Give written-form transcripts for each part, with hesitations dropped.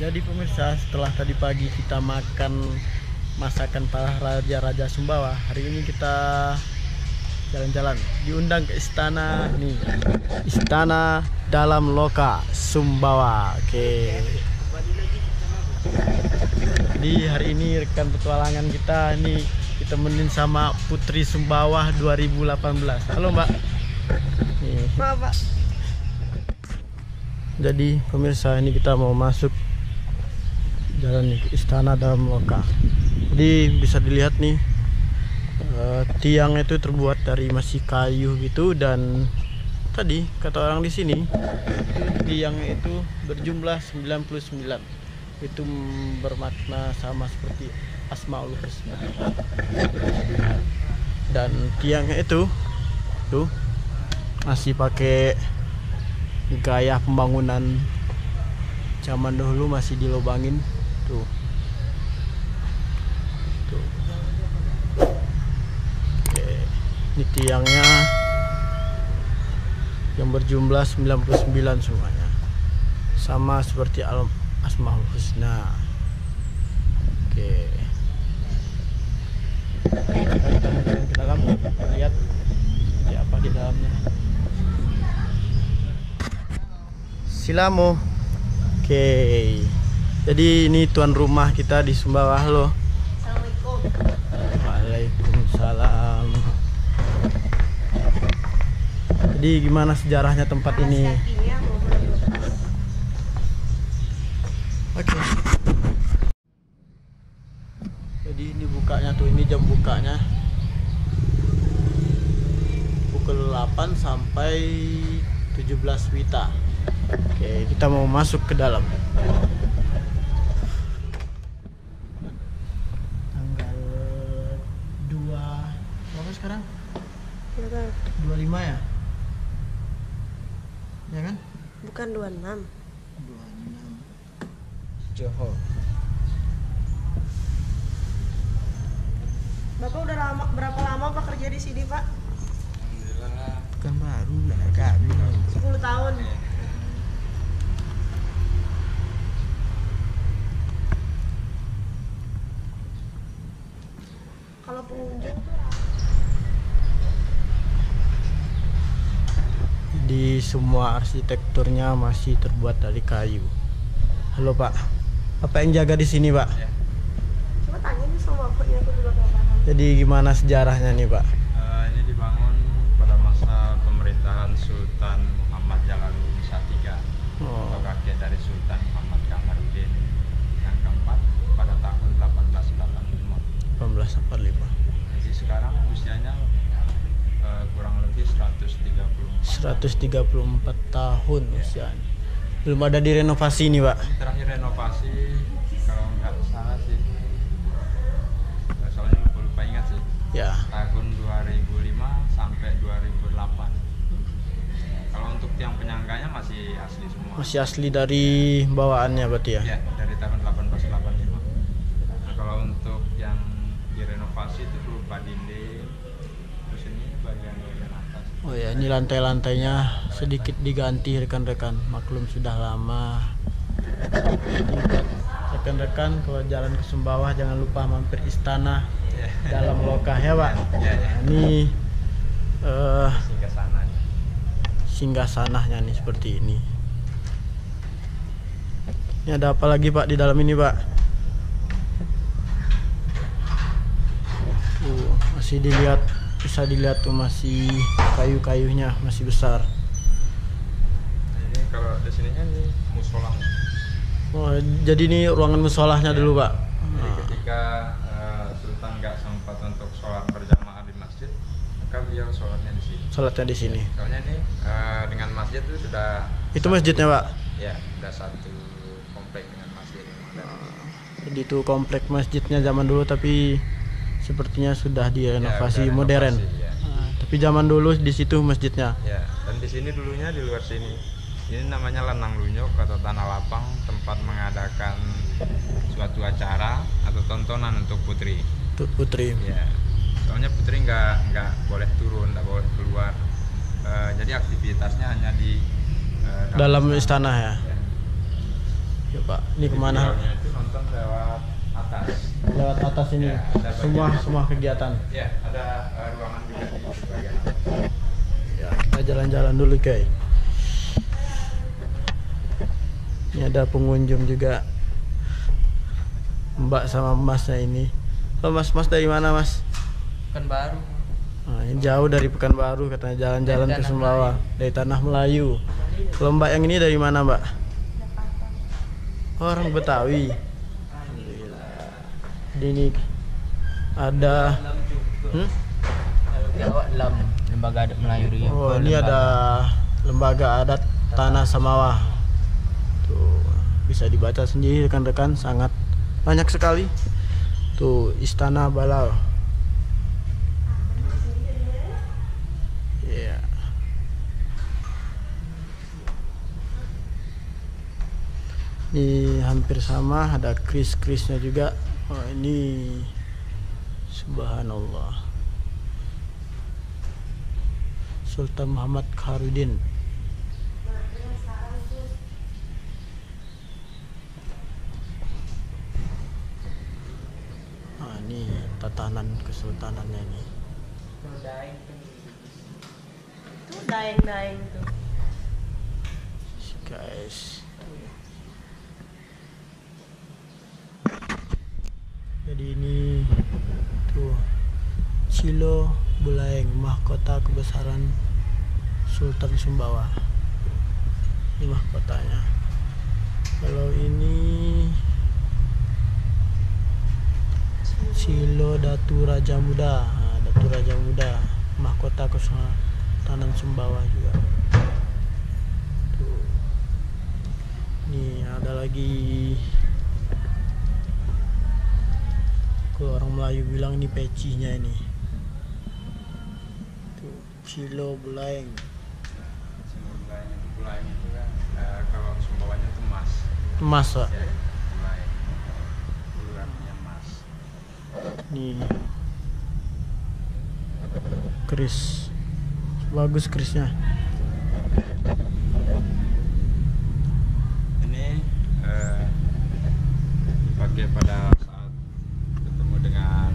Jadi pemirsa, setelah tadi pagi kita makan masakan para raja-raja Sumbawa, hari ini kita jalan-jalan, diundang ke istana nih, Istana Dalam Loka Sumbawa. Oke. Jadi hari ini rekan petualangan kita nih ditemenin sama Putri Sumbawa 2018. Halo Mbak. Nih. Pak. Jadi pemirsa, ini kita mau masuk jalan nih ke Istana Dalam Loka. Jadi bisa dilihat nih, tiang itu terbuat dari masih kayu gitu, dan tadi kata orang di sini tiang itu berjumlah 99. Itu bermakna sama seperti Asmaul Husna. Dan tiangnya itu tuh masih pakai gaya pembangunan zaman dahulu, masih dilobangin tuh. Tuh. Oke. Ini tiangnya yang berjumlah 99 semuanya. Sama seperti Asmaul Husna. Oke. Kita dalam lihat siapa di dalamnya. Silamo. Oke. Jadi ini tuan rumah kita di Sumbawa. Halo. Assalamualaikum. Waalaikumsalam. Jadi gimana sejarahnya tempat ini? Oke. Jadi ini bukanya tuh, ini jam bukanya pukul 8 sampai 17 Wita. Oke, kita mau masuk ke dalam. Tanggal 2 berapa sekarang? 25 ya? Ya kan? Bukan 26. 26 Johor. Bapak udah berapa lama Pak kerja di sini, Pak? Alhamdulillah. Kan baru lah kami. 10 tahun. Kalau pengunjung Di semua arsitekturnya masih terbuat dari kayu. Halo Pak, apa yang jaga di sini Pak? Ya. coba tanya nih sama bapaknya, aku juga gak paham. Jadi gimana sejarahnya nih Pak? Ini dibangun pada masa pemerintahan Sultan Muhammad Jalaluddin III, Oh, rakyat dari Sultan Muhammad Kamarudin yang keempat pada tahun 1885. 1845. Jadi sekarang usianya kurang lebih 134 tahun usianya. Belum ada direnovasi nih Pak. Ini terakhir renovasi kalau nggak salah sih, soalnya lupa ingat sih, Ya. tahun 2005 sampai 2008. Kalau untuk tiang penyangganya masih asli semua. Masih asli dari bawaannya berarti ya? Ya, dari tahun 1885. Nah, kalau untuk yang direnovasi itu berupa dinding, terus ini bagian-bagian atas. Oh ya, ini lantai-lantainya sedikit diganti rekan-rekan. Maklum sudah lama. Jadi buat rekan-rekan kalau jalan ke Sumbawa jangan lupa mampir Istana Ya. Dalam Loka ya Pak. Ya, ya. Ini Singgah sananya. singgah sanahnya nih seperti ini. Ini ada apa lagi Pak di dalam ini Pak? Masih dilihat, bisa dilihat tuh masih kayu-kayunya masih besar. Nah, ini kalau di sininya nih musolahnya. Oh, jadi ini ruangan musolahnya dulu Pak. Jadi ketika Sultan nggak sempat untuk sholat berjamaah di masjid, maka beliau sholatnya di sini. Sholatnya di sini. Soalnya ini dengan masjid itu sudah Itu masjidnya Pak. Ya, sudah satu komplek dengan masjid. Jadi itu komplek masjidnya zaman dulu, tapi sepertinya sudah direnovasi Ya, udah modern. renovasi, ya. Tapi zaman dulu di situ masjidnya. Ya, dan di sini dulunya di luar sini. Ini namanya Lenang Lunyuk atau Tanah Lapang, tempat mengadakan suatu acara atau tontonan untuk putri. Untuk putri. Ya, soalnya putri nggak boleh turun, nggak boleh keluar. Jadi aktivitasnya hanya di dalam istana ya. Ya. Ya Pak, ini kemana? Videonya itu nonton lewat atas. Lewat atas ini, Ya, ada semua kegiatan. Ya, ada ruangan juga di bagian atas. Ya, kita jalan-jalan dulu guys. Ini ada pengunjung juga, Mbak sama Masnya ini. Oh, Mas dari mana Mas? Pekanbaru. Nah, ini jauh dari Pekanbaru, katanya jalan-jalan Dari ke Tanah Sumbawa, dari Tanah Melayu. Kalau Mbak yang ini dari mana Mbak? Oh, orang Betawi. Jadi ini ada Lembaga adat Melayu Riau. oh ini ada lembaga adat Tanah Samawa. Tuh bisa dibaca sendiri rekan-rekan, sangat banyak sekali. Tuh Istana Balau. Iya. Ini hampir sama, ada kris-krisnya juga. Oh ini subhanallah, Sultan Muhammad Khairudin. Nah, ini tatanan kesultanannya ini. Itu daeng-daeng tuh. Guys. Jadi ini tuh Cilo Buleleng, mahkota kebesaran Sultan Sumbawa. Ini mahkotanya. Kalau ini Cilo Datu Raja Muda. Nah, Datu Raja Muda, mahkota kesultanan Sumbawa juga. Tuh. Nih ada lagi. Kalau orang Melayu bilang ini pecinya ini. Tuh, Cilo Buleleng. Buleleng itu kan kalau Sumbawanya itu emas. Emas, Pak. Ya, Buleleng. Bulu artinya emas. Nih. Keris. Bagus kerisnya. Ini dipakai pada saat ketemu dengan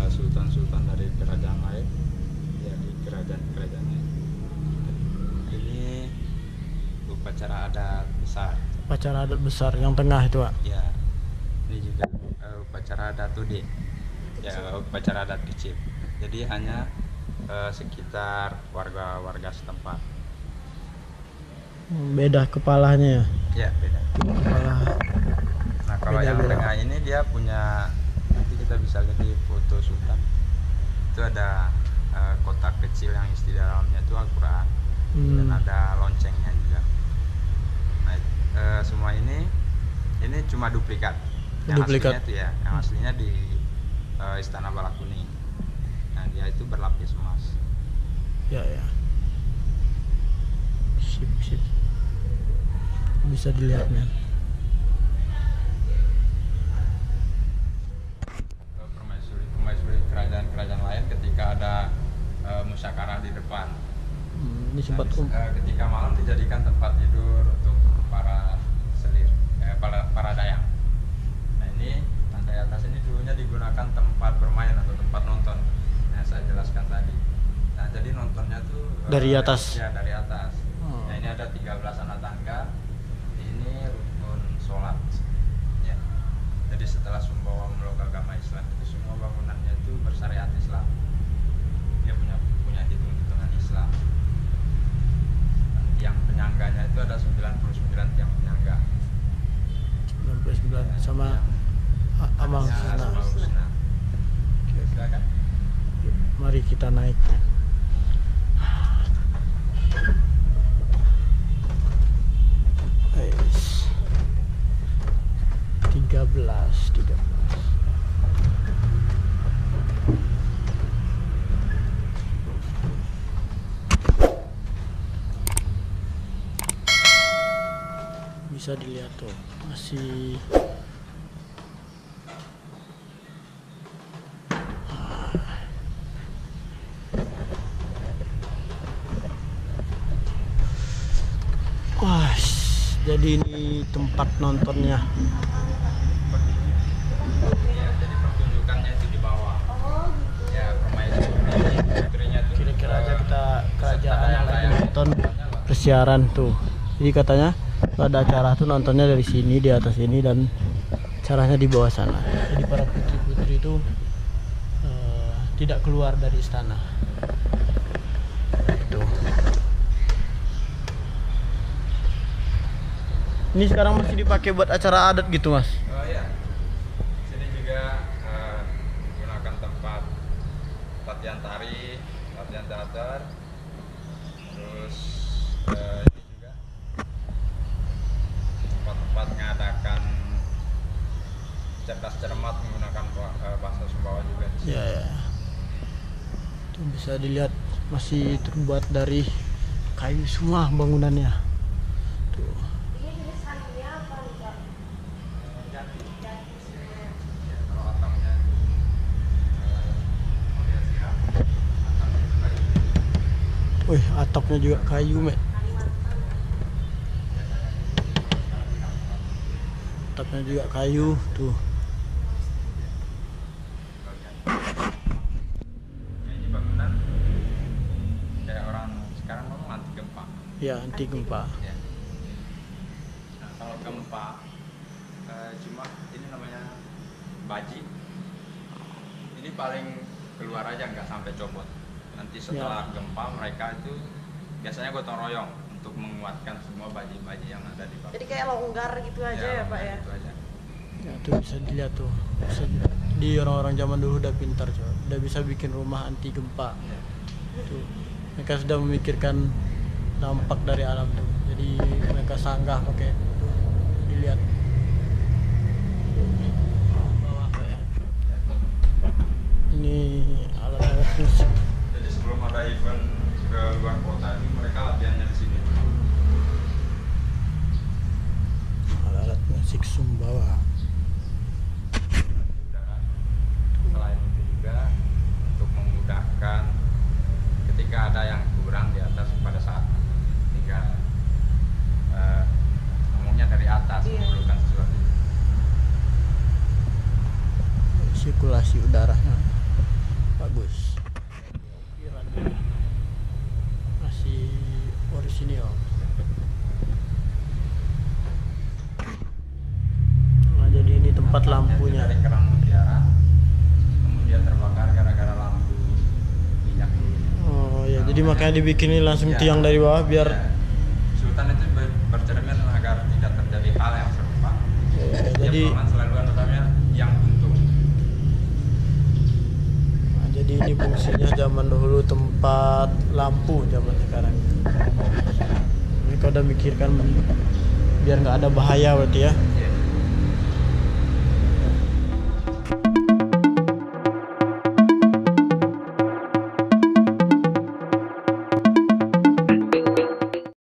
sultan-sultan dari kerajaan lain, ya di kerajaan-kerajaannya. Ini upacara adat besar. Upacara adat besar yang tengah itu, Pak. Ya, ini juga upacara adat Tude. Ya, upacara adat kecil. Jadi hanya sekitar warga-warga setempat. Beda kepalanya ya. Ya, beda. Kepala. Nah, kalau yang Beda-beda. tengah ini dia punya, nanti kita bisa lihat di foto sultan. Itu ada kotak kecil yang isi dalamnya itu Al-Quran, dan ada loncengnya juga. Nah, semua ini cuma duplikat. Yang Duplikat. aslinya itu ya, yang aslinya di Istana Balakuning. Nah, dia itu berlapis emas. Ya, ya. Sip, sip. Bisa dilihatnya. Permaisuri kerajaan-kerajaan lain ketika ada musyawarah di depan. Ini sempat Ketika malam dijadikan tempat tidur untuk para selir, para dayang. Nah, ini lantai atas ini dulunya digunakan tempat bermain atau tempat nonton yang saya jelaskan tadi. Nah, jadi nontonnya tuh Dari atas? Ya, dari atas. Oh. Nah, ini ada 13 anak tangga. Ini rukun sholat. Ya. Jadi setelah Sumbawa memeluk agama Islam, itu semua bangunannya itu bersyariat Islam. Dia punya hitung-hitungan Islam. Dan tiang penyangganya itu ada 99 tiang penyangga. 99 sama Amal Ya, Husna. Asmaul Husna. Oke, oke. Silakan. Mari kita naik. Guys. 13. Bisa dilihat tuh, masih wah, Jadi ini tempat nontonnya. Ya, jadi pertunjukannya itu di bawah. Oh gitu. Ya, permainan itu Kira-kira aja kita kerajaan yang lagi nonton persiaran tuh. Jadi katanya kalau ada acara tuh nontonnya dari sini, di atas ini, dan acaranya di bawah sana. Jadi para putri-putri itu tidak keluar dari istana. Itu. Ini sekarang masih dipakai buat acara adat gitu, Mas? Oh iya. Sini juga menggunakan tempat latihan tari, latihan teater. Terus ini juga tempat-tempat mengadakan cerdas cermat menggunakan bahasa Sumbawa juga. Ya, ya. Itu bisa dilihat masih terbuat dari kayu semua bangunannya. Tuh. Ini jenis apa nih Kak? Jati. Jati semen. Ya, kalau atapnya ya siap. Atapnya itu kayu. Wih, atapnya juga kayu, Mek. Atapnya juga kayu, tuh. Ini bangunan kayak orang sekarang ngomong anti gempa. Ya, anti gempa. Ya. Nah, kalau gempa cuma ini namanya baji. Ini paling keluar aja nggak sampai copot. Nanti setelah gempa mereka itu biasanya gotong royong untuk menguatkan semua baji-baji yang ada di bawah. Jadi kayak longgar gitu aja ya Pak ya? Itu aja. Ya, tuh bisa dilihat tuh. Di orang-orang zaman dulu udah pintar, coba. Udah bisa bikin rumah anti gempa. Ya. Tuh. Mereka sudah memikirkan dampak dari alam tuh. Jadi mereka sanggah pakai tuh. Dilihat. Bawah, Pak, ya. Ini alat-alat musik. Jadi sebelum ada event ke luar kota ini mereka latihannya di sini. Alat-alat musik Sumbawa. Selain itu juga untuk memudahkan ketika ada yang kurang di atas pada saat tinggal ngomongnya dari atas Iya. memerlukan sesuatu. Sirkulasi udaranya bagus. Masih orisinil. Nah, jadi ini tempat lampunya. Dari kerang mutiara kemudian terbakar gara-gara lampu minyak. Oh ya, jadi makanya dibikinin langsung Ya. tiang dari bawah biar Ya. Sultan itu bercermin agar tidak terjadi hal yang serupa. jadi Dia selalu namanya yang untung. nah, jadi ini fungsinya zaman dahulu tempat lampu, zaman sekarang. Mereka udah mikirkan biar nggak ada bahaya berarti ya.